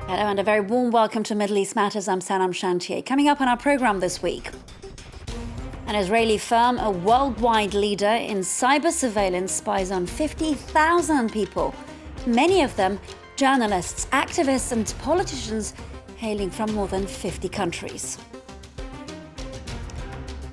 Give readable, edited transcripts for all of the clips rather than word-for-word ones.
Hello and a very warm welcome to Middle East Matters. I'm Sanam Shantier. Coming up on our programme this week, an Israeli firm, a worldwide leader in cyber surveillance, spies on 50,000 people, many of them journalists, activists and politicians hailing from more than 50 countries.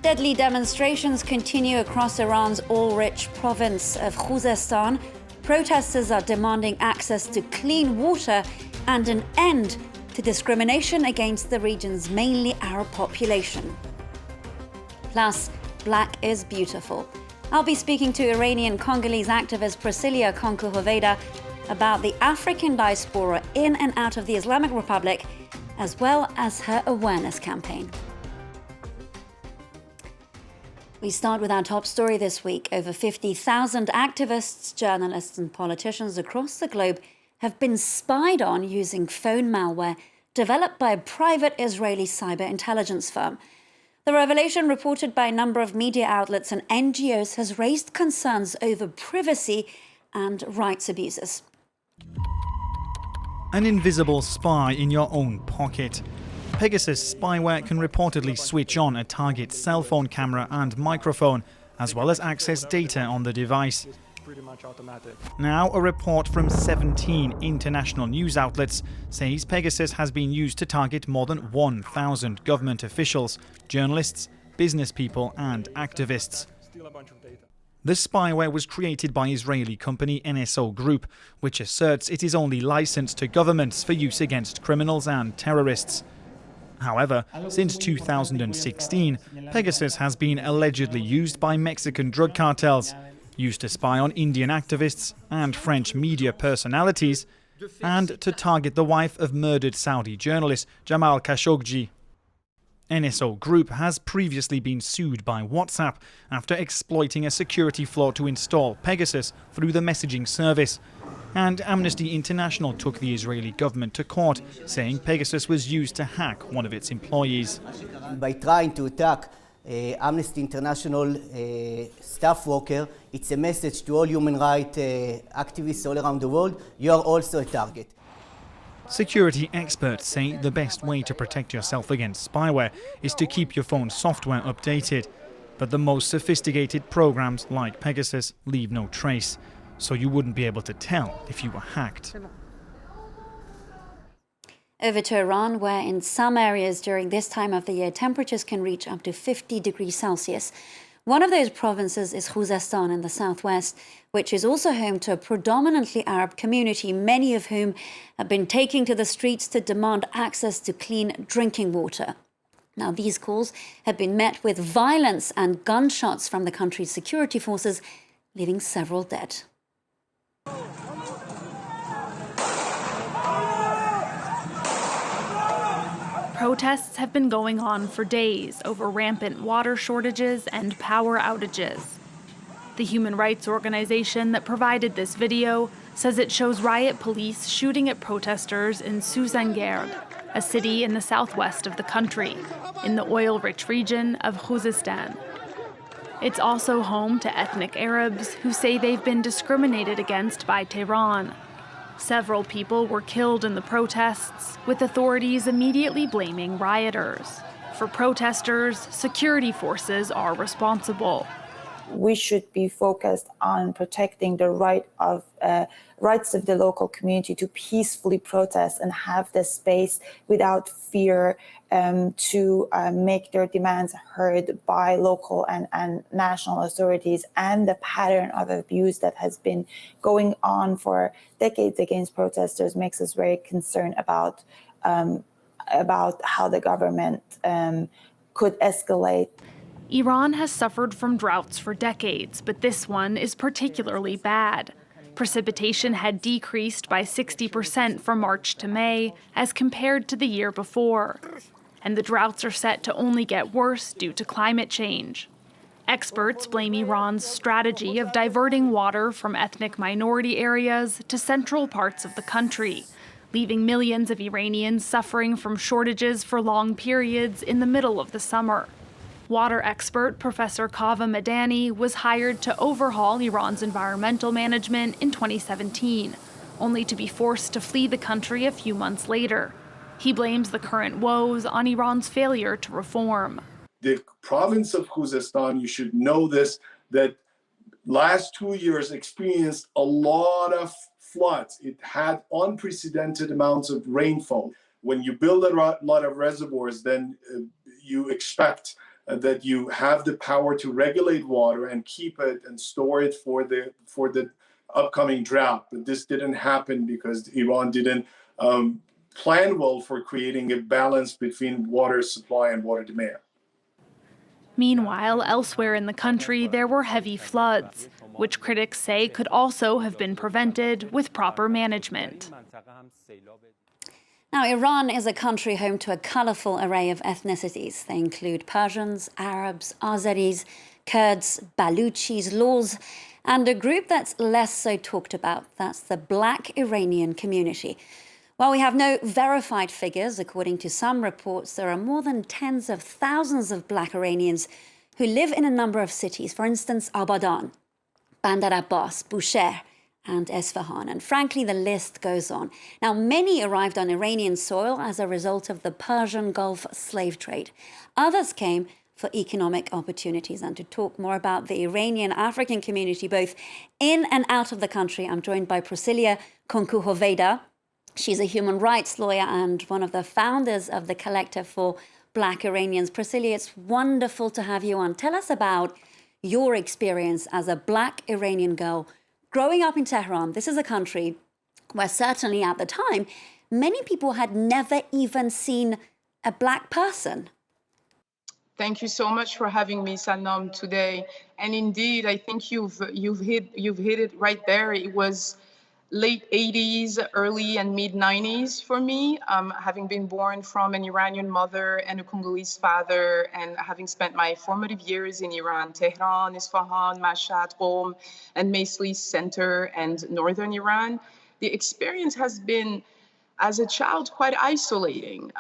Deadly demonstrations continue across Iran's oil-rich province of Khuzestan. Protesters are demanding access to clean water and an end to discrimination against the region's mainly Arab population. Plus, black is beautiful. I'll be speaking to Iranian Congolese activist Priscillia Kounkou Hoveyda about the African diaspora in and out of the Islamic Republic, as well as her awareness campaign. We start with our top story this week. Over 50,000 activists, journalists and politicians across the globe have been spied on using phone malware developed by a private Israeli cyber intelligence firm. The revelation, reported by a number of media outlets and NGOs, has raised concerns over privacy and rights abuses. An invisible spy in your own pocket. Pegasus spyware can reportedly switch on a target's cell phone camera and microphone, as well as access data on the device. Now, a report from 17 international news outlets says Pegasus has been used to target more than 1,000 government officials, journalists, business people and activists. The spyware was created by Israeli company NSO Group, which asserts it is only licensed to governments for use against criminals and terrorists. However, since 2016, Pegasus has been allegedly used by Mexican drug cartels, used to spy on Indian activists and French media personalities, and to target the wife of murdered Saudi journalist Jamal Khashoggi. NSO Group has previously been sued by WhatsApp after exploiting a security flaw to install Pegasus through the messaging service. And Amnesty International took the Israeli government to court, saying Pegasus was used to hack one of its employees. By trying to attack Amnesty International staff worker, it's a message to all human rights activists all around the world: you are also a target. Security experts say the best way to protect yourself against spyware is to keep your phone's software updated. But the most sophisticated programs like Pegasus leave no trace, so you wouldn't be able to tell if you were hacked. Over to Iran, where in some areas during this time of the year, temperatures can reach up to 50 degrees Celsius. One of those provinces is Khuzestan in the southwest, which is also home to a predominantly Arab community, many of whom have been taking to the streets to demand access to clean drinking water. Now, these calls have been met with violence and gunshots from the country's security forces, leaving several dead. Protests have been going on for days over rampant water shortages and power outages. The human rights organization that provided this video says it shows riot police shooting at protesters in Suzangerd, a city in the southwest of the country, in the oil-rich region of Khuzestan. It's also home to ethnic Arabs who say they've been discriminated against by Tehran. Several people were killed in the protests, with authorities immediately blaming rioters. For protesters, security forces are responsible. We should be focused on protecting the rights of the local community to peacefully protest and have the space without fear to make their demands heard by local and national authorities. And the pattern of abuse that has been going on for decades against protesters makes us very concerned about how the government could escalate. Iran has suffered from droughts for decades, but this one is particularly bad. Precipitation had decreased by 60% from March to May as compared to the year before. And the droughts are set to only get worse due to climate change. Experts blame Iran's strategy of diverting water from ethnic minority areas to central parts of the country, leaving millions of Iranians suffering from shortages for long periods in the middle of the summer. Water expert Professor Kava Madani was hired to overhaul Iran's environmental management in 2017, only to be forced to flee the country a few months later. He blames the current woes on Iran's failure to reform. The province of Khuzestan, you should know this, that last 2 years experienced a lot of floods. It had unprecedented amounts of rainfall. When you build a lot of reservoirs, then you expect that you have the power to regulate water and keep it and store it for the upcoming drought. But this didn't happen because Iran didn't plan well for creating a balance between water supply and water demand. Meanwhile, elsewhere in the country, there were heavy floods, which critics say could also have been prevented with proper management. Now, Iran is a country home to a colourful array of ethnicities. They include Persians, Arabs, Azeris, Kurds, Baluchis, Lurs, and a group that's less so talked about. That's the Black Iranian community. While we have no verified figures, according to some reports, there are more than tens of thousands of Black Iranians who live in a number of cities. For instance, Abadan, Bandar Abbas, Bushehr, and Esfahan. And frankly, the list goes on. Now, many arrived on Iranian soil as a result of the Persian Gulf slave trade. Others came for economic opportunities. And to talk more about the Iranian-African community, both in and out of the country, I'm joined by Priscillia Kounkou Hoveyda. She's a human rights lawyer and one of the founders of the Collective for Black Iranians. Priscillia, it's wonderful to have you on. Tell us about your experience as a Black Iranian girl growing up in Tehran. This is a country where certainly at the time, many people had never even seen a Black person. Thank you so much for having me, Sanam, today. And indeed, I think you've hit it right there. It was late 80s, early and mid 90s for me, having been born from an Iranian mother and a Congolese father, and having spent my formative years in Iran, Tehran, Isfahan, Mashhad, Qom, and mostly center and northern Iran. The experience has been, as a child, quite isolating,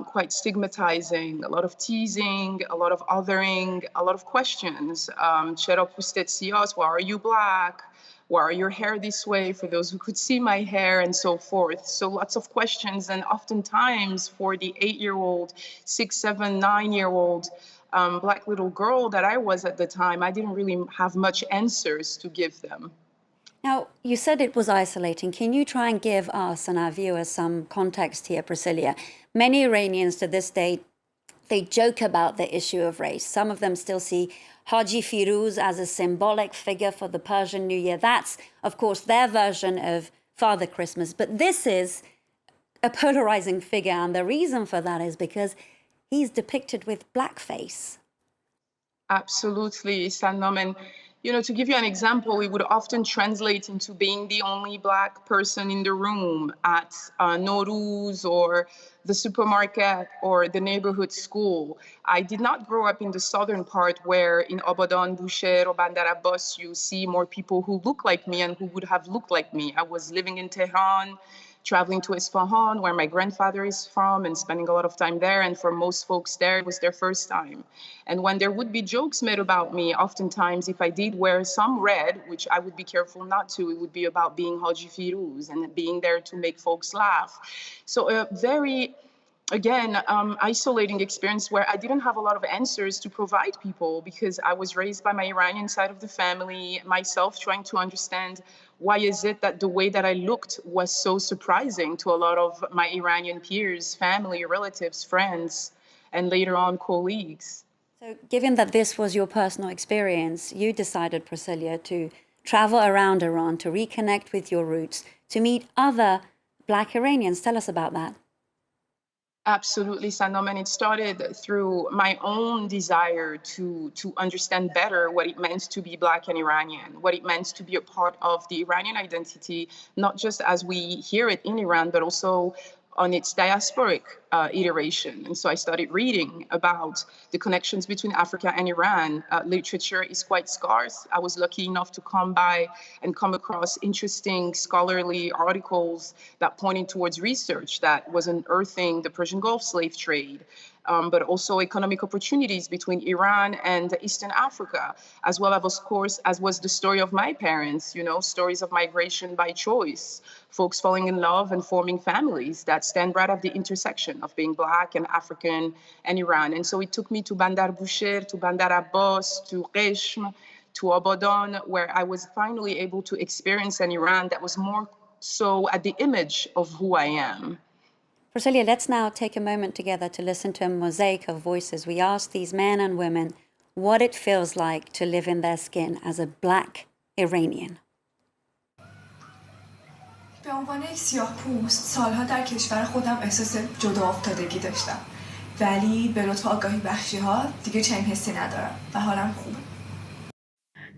quite stigmatizing, a lot of teasing, a lot of othering, a lot of questions. Chera pustet siyas, why are you Black? Why are your hair this way, for those who could see my hair, and so forth. So lots of questions, and oftentimes for the 8-year-old, 6, 7, 9-year-old Black little girl that I was at the time, I didn't really have much answers to give them. Now, you said it was isolating. Can you try and give us and our viewers some context here, Priscillia? Many Iranians to this day, they joke about the issue of race. Some of them still see Haji Firuz as a symbolic figure for the Persian New Year. That's, of course, their version of Father Christmas. But this is a polarizing figure. And the reason for that is because he's depicted with blackface. Absolutely, Sanam. And, you know, to give you an example, it would often translate into being the only Black person in the room at Nowruz or the supermarket or the neighborhood school. I did not grow up in the southern part where in Abadan, Bushehr, or Bandar Abbas, you see more people who look like me and who would have looked like me. I was living in Tehran, traveling to Isfahan, where my grandfather is from, and spending a lot of time there. And for most folks there, it was their first time. And when there would be jokes made about me, oftentimes if I did wear some red, which I would be careful not to, it would be about being Haji Firuz and being there to make folks laugh. So a very, again, isolating experience where I didn't have a lot of answers to provide people, because I was raised by my Iranian side of the family, myself trying to understand why is it that the way that I looked was so surprising to a lot of my Iranian peers, family, relatives, friends, and later on colleagues. So given that this was your personal experience, you decided, Priscillia, to travel around Iran, to reconnect with your roots, to meet other Black Iranians. Tell us about that. Absolutely, Sanam, and it started through my own desire to understand better what it meant to be Black and Iranian, what it meant to be a part of the Iranian identity, not just as we hear it in Iran, but also on its diasporic iteration. And so I started reading about the connections between Africa and Iran. Literature is quite scarce. I was lucky enough to come by and come across interesting scholarly articles that pointed towards research that was unearthing the Persian Gulf slave trade, but also economic opportunities between Iran and Eastern Africa, as well as, of course, as was the story of my parents, stories of migration by choice, folks falling in love and forming families that stand right at the intersection of being Black and African and Iran. And so it took me to Bandar Bushehr, to Bandar Abbas, to Qeshm, to Abadan, where I was finally able to experience an Iran that was more so at the image of who I am. Priscillia, let's now take a moment together to listen to a mosaic of voices. We asked these men and women what it feels like to live in their skin as a Black Iranian. به عنوان یک سیاه‌پوست سالها در کشور خودم احساس جدا افتادگی داشتم. ولی به لطف آگاهی بخشی‌ها دیگه چنین حسی ندارم و حالم خوبه.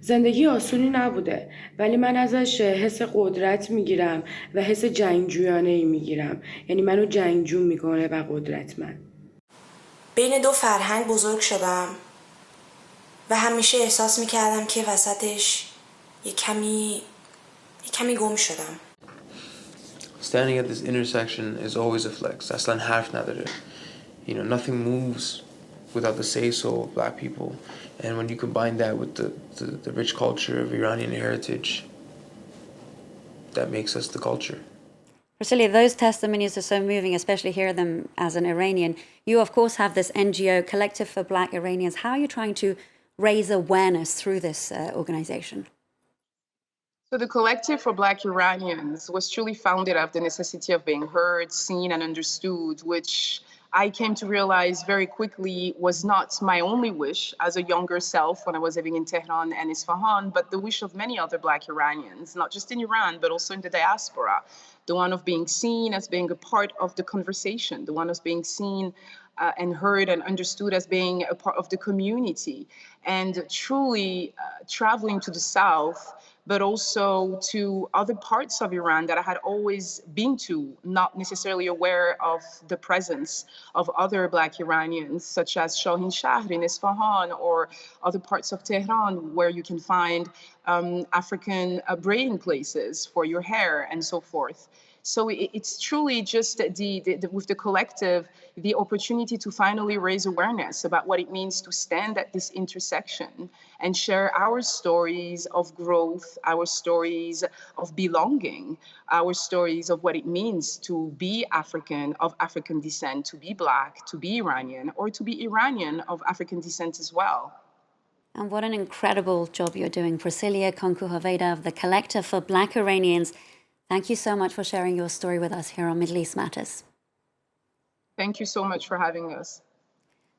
زندگی آسونی نبوده ولی من ازش حس قدرت میگیرم و حس جنگجویانه‌ای میگیرم. یعنی منو جنگجو میکنه و قدرتمند. بین دو فرهنگ بزرگ شدم و همیشه احساس میکردم که وسطش یه کمی گم شدم. Standing at this intersection is always a flex. اصلا حرف نداره. Nothing moves without the say-so of Black people. And when you combine that with the rich culture of Iranian heritage, that makes us the culture. Priscillia, those testimonies are so moving, especially hear them as an Iranian. You, of course, have this NGO, Collective for Black Iranians. How are you trying to raise awareness through this organization? So the Collective for Black Iranians was truly founded out of the necessity of being heard, seen, and understood, which I came to realize very quickly was not my only wish as a younger self when I was living in Tehran and Isfahan, but the wish of many other Black Iranians, not just in Iran, but also in the diaspora. The one of being seen as being a part of the conversation, the one of being seen and heard and understood as being a part of the community, and truly traveling to the south, but also to other parts of Iran that I had always been to, not necessarily aware of the presence of other Black Iranians, such as Shahin Shahr in Isfahan or other parts of Tehran, where you can find African braiding places for your hair and so forth. So it's truly just with the collective, the opportunity to finally raise awareness about what it means to stand at this intersection and share our stories of growth, our stories of belonging, our stories of what it means to be African, of African descent, to be Black, to be Iranian, or to be Iranian of African descent as well. And what an incredible job you're doing. Priscillia Kounkou Hoveyda of the Collective for Black Iranians. Thank you so much for sharing your story with us here on Middle East Matters. Thank you so much for having us.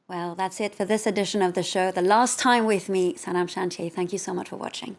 Well, that's it for this edition of the show. The last time with me, Sanam Shantier. Thank you so much for watching.